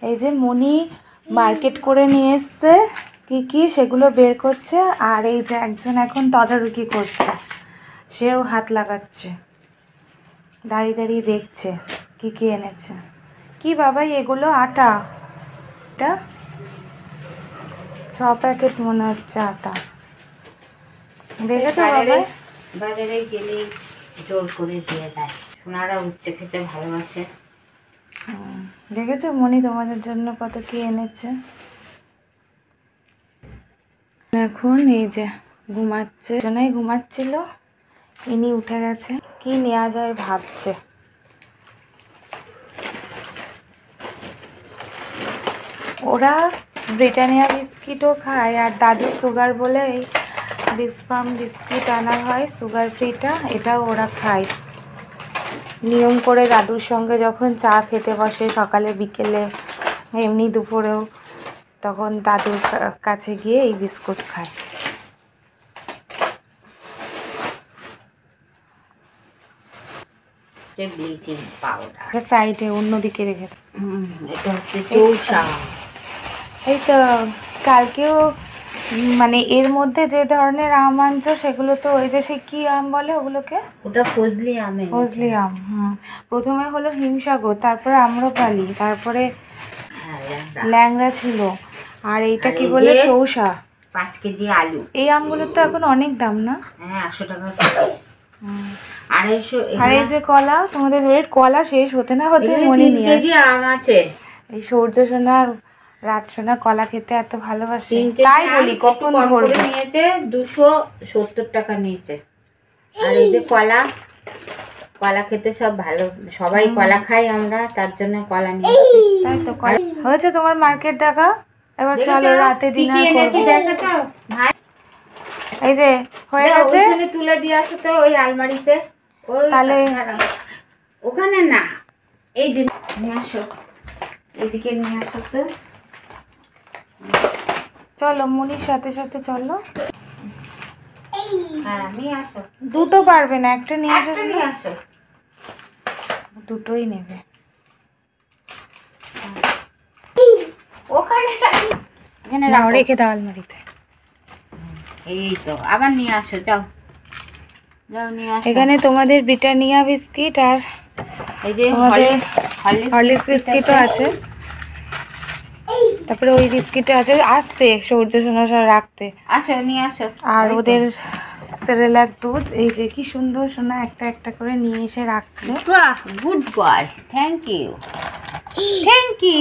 এই যে মনি মার্কেট করে নিয়ে এসছে কি কি সেগুলো বের করছে, আর এই যে একজন এখন তদারকি করছে, সেও হাত লাগাচ্ছে, দাঁড়িয়ে দাঁড়িয়ে দেখছে কি কি এনেছে। কি বাবাই এগুলো? আটা, এটা 6 প্যাকেট মনে হচ্ছে আটা। দেখেছো বাবাই? বাজারে গেলে জোর করে দিয়ে দেয়, সোনারা উচ্চে খেতে ভালোবাসে। দেখেছো মনি তোমাদের জন্য কত কি এনেছে। এখন এই যে ঘুমাচ্ছে, জন্যই ঘুমাচ্ছিল, ইনি উঠে গেছে, কি নেওয়া যায় ভাবছে। ওরা ব্রিটানিয়া বিস্কিটও খায়, আর দাদু সুগার বলে এই বিস্পাম বিস্কিট আনা হয় সুগার ফ্রিটা, এটাও ওরা খায় নিয়ম করে। দাদুর সঙ্গে যখন চা খেতে বসে সকালে বিকেলে এমনি দুপুরেও, তখন দাদুর কাছে গিয়ে এই বিস্কুট খায়। ব্লিচিং পাউডার সাইডে অন্যদিকে রেখে এটা হচ্ছে চৌসা। এই তো কালকেও মানে এর মধ্যে যে ধরনের আম আনছো সেগুলো তো ওই যে সে কি আম বলে ওগুলোকে? ওটা ফজলি আম। ফজলি আম। প্রথমে হলো হিমসাগর, তারপরে আম্রপালি, তারপরে ল্যাংড়া ছিল, আর এইটা কি বলে? চৌসা। 5 কেজি আলু। এই আমগুলোর তো এখন অনেক দাম না? হ্যাঁ 100 টাকা। 250। আর এই যে কলা, তোমাদের ফেভারিট কলা শেষ হতে না হতে মনে নিয়ে আসে। 3 কেজি আম আছে। এই সূর্য সোনা রাত সোনা কলা খেতে এত ভালোবাসে, তাই বলি কখন ধরবে। নিয়েছে 270 টাকা নিয়েছে। আর এই যে কলা, কলা খেতে সব ভালো, সবাই কলা খাই আমরা, তার জন্য কলা নিয়েছি। তাই তো কলা হয়েছে তোমার মার্কেট দেখা। এবার চলো রাতে ডিনার করব। দেখেছো ভাই? এই যে হয়ে গেছে, ওখানে তুলে দিয়ে আসো তো ওই আলমারিতে। ওই তাহলে ওখানে না, এই যে নিয়ে আসো, এদিকে নিয়ে আসো তো। চলো মুনির সাথে সাথে চলো। হ্যাঁ নিয়ে আসো। দুটো পারবে না, একটা নিয়ে আসো। একটা নিয়ে আসো। দুটোই নেবে। ওখানে এখানে নাও, রেখে দাও আলমারিতে। এই তো আবার নিয়ে আসো, যাও যাও নিয়ে আসো। এখানে তোমাদের ব্রিটানিয়া বিস্কিট আর এই যে হরলিক্স বিস্কিটও আছে, তারপরে ওই বিস্কিটে আছে, আসছে সূর্য সোনা সব রাখতে। আসো নিয়ে আসো। আর ওদের সেরেলাক দুধ, এই যে কি সুন্দর সোনা একটা একটা করে নিয়ে এসে রাখছে। বাহ, good boy, thank you thank you.